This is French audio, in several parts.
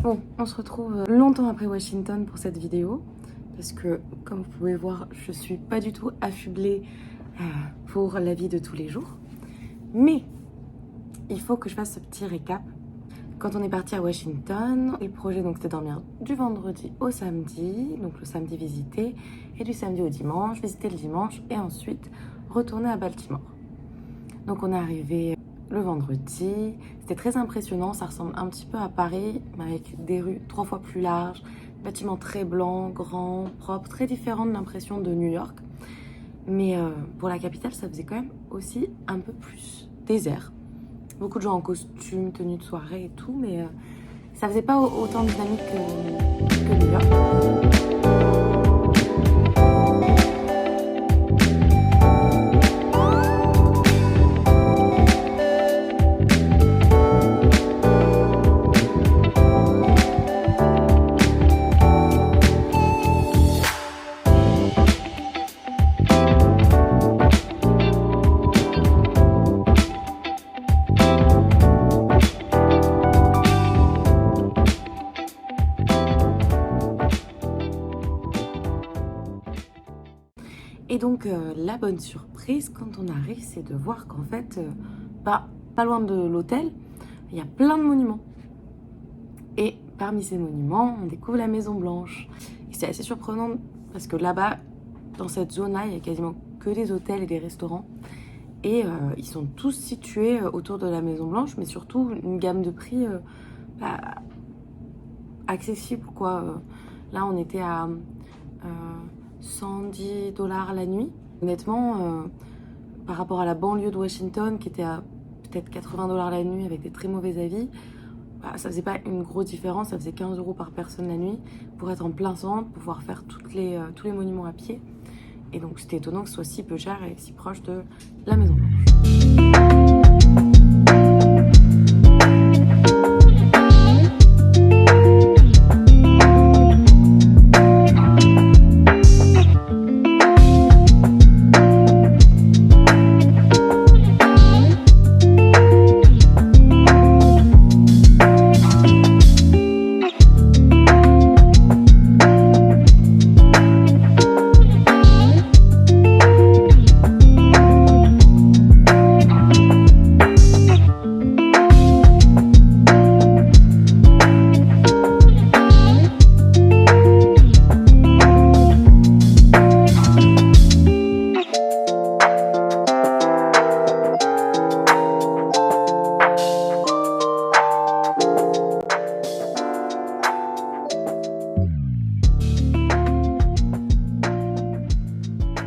Bon, on se retrouve longtemps après Washington pour cette vidéo. Parce que, comme vous pouvez voir, je suis pas du tout affublée pour la vie de tous les jours. Mais, il faut que je fasse ce petit récap. Quand on est parti à Washington, le projet c'était dormir du vendredi au samedi, donc le samedi visiter, et du samedi au dimanche, visiter le dimanche, et ensuite retourner à Baltimore. Donc on est arrivé le vendredi, c'était très impressionnant, ça ressemble un petit peu à Paris, mais avec des rues 3 fois plus larges, bâtiments très blancs, grands, propres, très différents de l'impression de New York. Mais pour la capitale, ça faisait quand même aussi un peu plus désert. Beaucoup de gens en costume, tenue de soirée et tout, mais ça faisait pas autant dynamique que New York. Et donc la bonne surprise quand on arrive, c'est de voir qu'en fait, pas loin de l'hôtel, il y a plein de monuments. Et parmi ces monuments, on découvre la Maison Blanche. Et c'est assez surprenant parce que là-bas, dans cette zone-là, il y a quasiment que des hôtels et des restaurants. Et ils sont tous situés autour de la Maison Blanche, mais surtout une gamme de prix accessible, quoi. Là, on était à 110 $ la nuit. Honnêtement, par rapport à la banlieue de Washington, qui était à peut-être 80 $ la nuit avec des très mauvais avis, ça faisait pas une grosse différence, ça faisait 15 € par personne la nuit pour être en plein centre, pouvoir faire tous les monuments à pied. Et donc c'était étonnant que ce soit si peu cher et si proche de la Maison Blanche.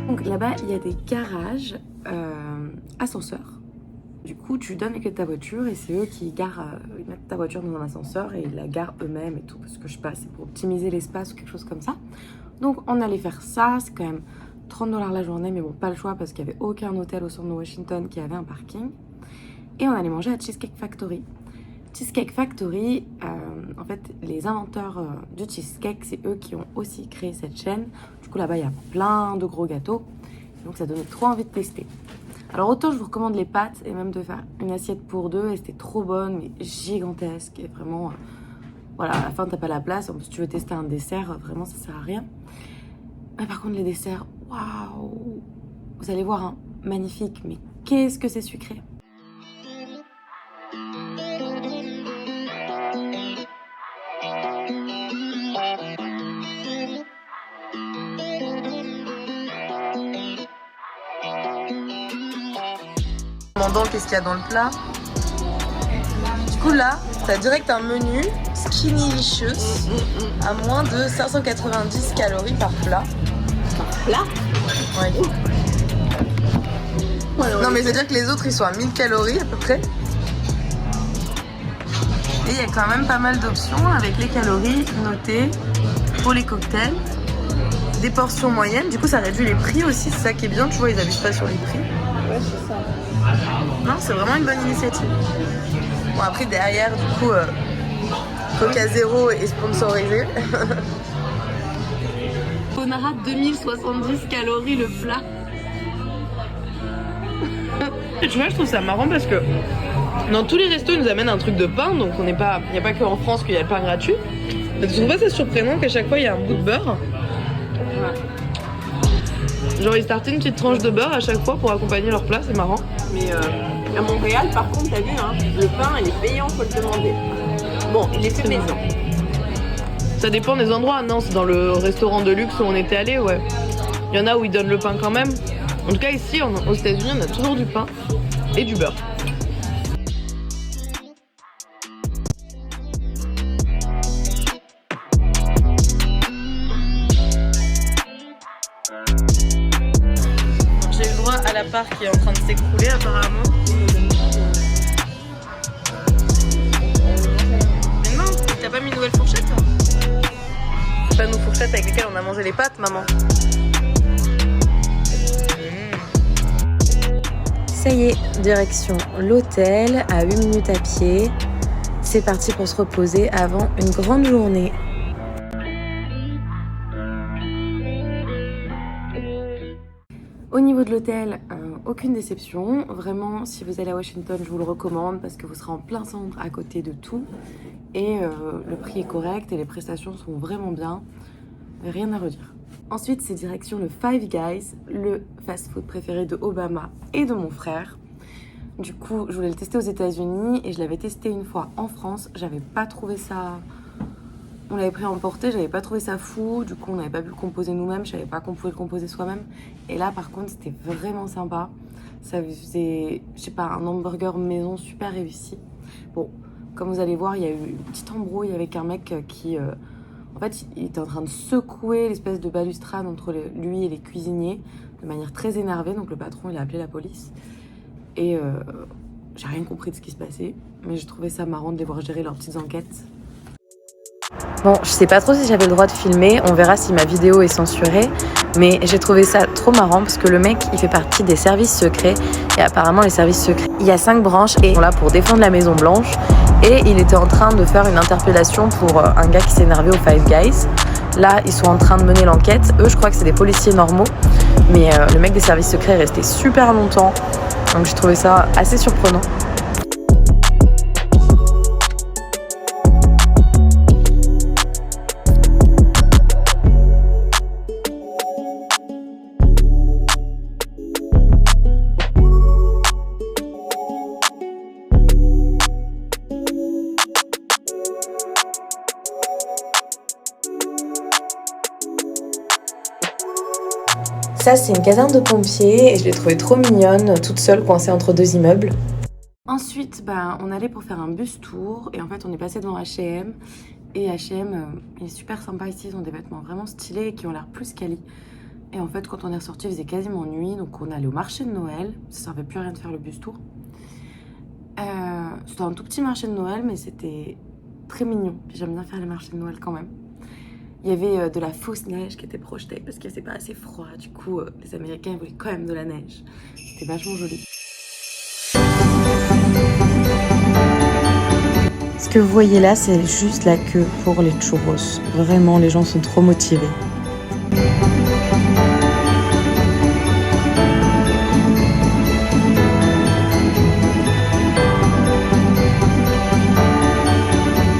Donc là-bas, il y a des garages ascenseurs. Du coup, tu donnes les clés de ta voiture et c'est eux qui ils mettent ta voiture dans un ascenseur et ils la garent eux-mêmes et tout. Parce que je sais pas, c'est pour optimiser l'espace ou quelque chose comme ça. Donc on allait faire ça, c'est quand même 30 $ la journée, mais bon, pas le choix parce qu'il n'y avait aucun hôtel au centre de Washington qui avait un parking. Et on allait manger à Cheesecake Factory. Cheesecake Factory, en fait, les inventeurs du cheesecake, c'est eux qui ont aussi créé cette chaîne. Du coup, là-bas, il y a plein de gros gâteaux. Donc, ça donnait trop envie de tester. Alors, autant je vous recommande les pâtes et même de faire une assiette pour deux. Et c'était trop bonne, mais gigantesque. Et vraiment, voilà, à la fin, t'as pas la place. En plus, si tu veux tester un dessert, vraiment, ça sert à rien. Mais par contre, les desserts, waouh! Vous allez voir, hein, magnifique. Mais qu'est-ce que c'est sucré! Qu'est-ce qu'il y a dans le plat? Du coup là, t'as direct un menu Skinnylicious à moins de 590 calories par plat. Par plat? Ouais. Non mais c'est-à-dire que les autres ils sont à 1000 calories à peu près. Et il y a quand même pas mal d'options avec les calories notées pour les cocktails. Des portions moyennes, du coup ça réduit les prix aussi, c'est ça qui est bien, tu vois, ils abusent pas sur les prix. Ouais, c'est ça. Non, c'est vraiment une bonne initiative. Bon, après, derrière, du coup, Coca Zéro est sponsorisé. Conara, 2070 calories le plat. Et tu vois, je trouve ça marrant parce que dans tous les restos, ils nous amènent un truc de pain, donc il n'y a pas que en France qu'il y a le pain gratuit. Mais tu trouves pas ça surprenant qu'à chaque fois il y a un bout de beurre? Genre ils startent une petite tranche de beurre à chaque fois pour accompagner leur plat, c'est marrant. Mais à Montréal, par contre, t'as vu, hein, le pain, il est payant, faut le demander. Bon, il est fait maison. Ça dépend des endroits, non? C'est dans le restaurant de luxe où on était allé, ouais. Il y en a où ils donnent le pain quand même. En tout cas, ici, aux États-Unis, on a toujours du pain et du beurre. J'ai eu le droit à la part qui est en train de s'écrouler, apparemment. Mais non, t'as pas mis une nouvelle fourchette? C'est pas nos fourchettes avec lesquelles on a mangé les pâtes, maman. Ça y est, direction l'hôtel, à 8 minutes à pied. C'est parti pour se reposer avant une grande journée. Au niveau de l'hôtel, aucune déception. Vraiment, si vous allez à Washington, je vous le recommande parce que vous serez en plein centre à côté de tout. Et le prix est correct et les prestations sont vraiment bien. Rien à redire. Ensuite, c'est direction le Five Guys, le fast-food préféré de Obama et de mon frère. Du coup, je voulais le tester aux États-Unis et je l'avais testé une fois en France. J'avais pas trouvé ça... On l'avait pris à emporter, j'avais pas trouvé ça fou. Du coup, on n'avait pas pu le composer nous-mêmes. Je savais pas qu'on pouvait le composer soi-même. Et là, par contre, c'était vraiment sympa. Ça faisait, je sais pas, un hamburger maison super réussi. Bon, comme vous allez voir, il y a eu une petite embrouille avec un mec qui... En fait, il était en train de secouer l'espèce de balustrade entre lui et les cuisiniers de manière très énervée. Donc le patron, il a appelé la police. Et j'ai rien compris de ce qui se passait. Mais j'ai trouvé ça marrant de les voir gérer leurs petites enquêtes. Bon, je sais pas trop si j'avais le droit de filmer. On verra si ma vidéo est censurée. Mais j'ai trouvé ça trop marrant parce que le mec, il fait partie des services secrets. Et apparemment, les services secrets, il y a 5 branches et ils sont là pour défendre la Maison Blanche. Et il était en train de faire une interpellation pour un gars qui s'est énervé au Five Guys. Là, ils sont en train de mener l'enquête. Eux, je crois que c'est des policiers normaux. Mais le mec des services secrets est resté super longtemps. Donc j'ai trouvé ça assez surprenant. Ça, c'est une caserne de pompiers et je l'ai trouvée trop mignonne, toute seule, coincée entre 2 immeubles. Ensuite, on allait pour faire un bus tour et en fait, on est passé devant H&M. Et H&M, il est super sympa ici, ils ont des vêtements vraiment stylés et qui ont l'air plus quali. Et en fait, quand on est ressorti, il faisait quasiment nuit, donc on allait au marché de Noël. Ça servait plus à rien de faire le bus tour. C'était un tout petit marché de Noël, mais c'était très mignon. J'aime bien faire les marchés de Noël quand même. Il y avait de la fausse neige qui était projetée parce qu'il faisait pas assez froid. Du coup, les Américains voulaient quand même de la neige. C'était vachement joli. Ce que vous voyez là, c'est juste la queue pour les churros. Vraiment, les gens sont trop motivés.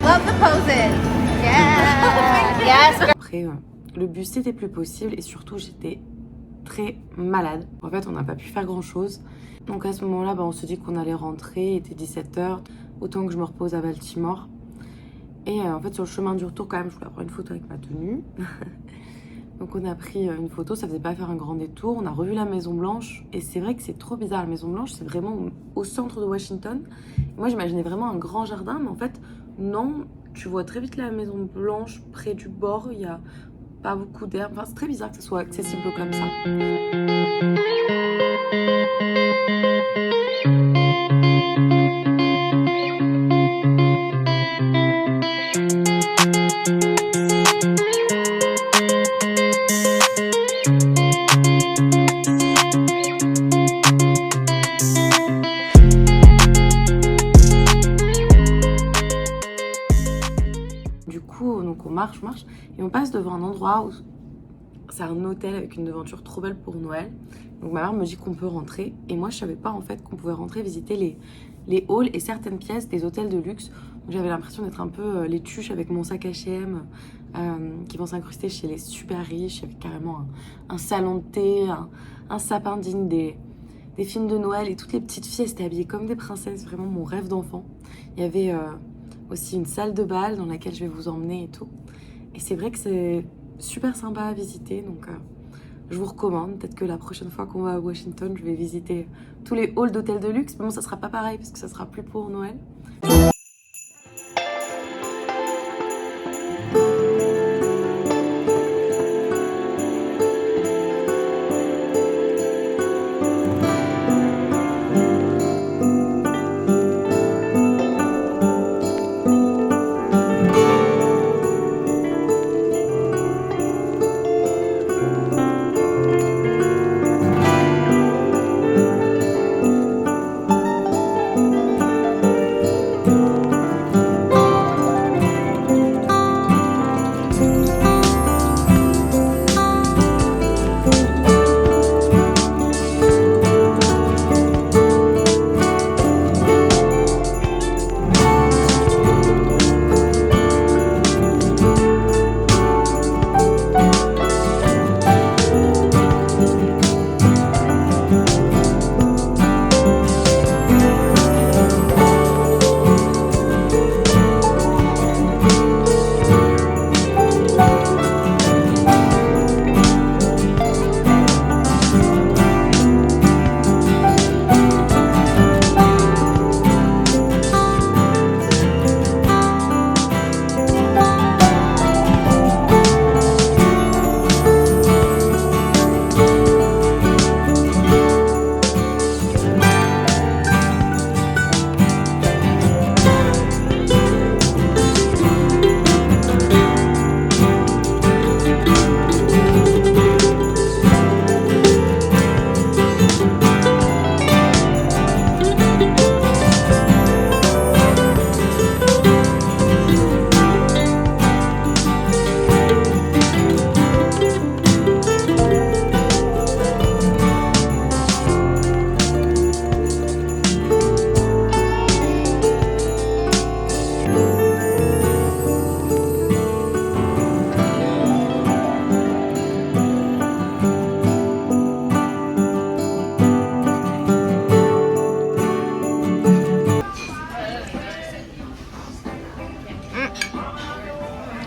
Love the poses. Yeah. Yes. Après, le bus c'était plus possible et surtout j'étais très malade. En fait, on n'a pas pu faire grand chose. Donc à ce moment-là, on se dit qu'on allait rentrer. Il était 17h. Autant que je me repose à Baltimore. Et en fait, sur le chemin du retour, quand même, je voulais prendre une photo avec ma tenue. Donc on a pris une photo, ça faisait pas faire un grand détour. On a revu la Maison Blanche. Et c'est vrai que c'est trop bizarre. La Maison Blanche, c'est vraiment au centre de Washington. Et moi, j'imaginais vraiment un grand jardin. Mais en fait, non. Tu vois très vite la Maison Blanche près du bord. Il y a pas beaucoup d'herbe. Enfin, c'est très bizarre que ce soit accessible comme ça. Donc on marche et on passe devant un endroit où c'est un hôtel avec une devanture trop belle pour Noël Donc ma mère me dit qu'on peut rentrer. Et moi, je savais pas en fait qu'on pouvait rentrer visiter les halls et certaines pièces des hôtels de luxe. Donc j'avais l'impression d'être un peu les tuches avec mon sac H&M qui vont s'incruster chez les super riches. Il y avait carrément un salon de thé, un sapin digne des films de Noël. Et toutes les petites filles, elles étaient habillées comme des princesses. Vraiment mon rêve d'enfant. Il y avait aussi une salle de bal dans laquelle je vais vous emmener et tout. Et c'est vrai que c'est super sympa à visiter. Donc je vous recommande. Peut-être que la prochaine fois qu'on va à Washington, je vais visiter tous les halls d'hôtels de luxe. Mais bon, ça sera pas pareil parce que ça sera plus pour Noël.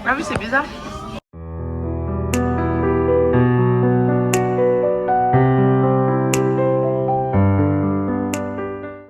Ah oui, c'est bizarre.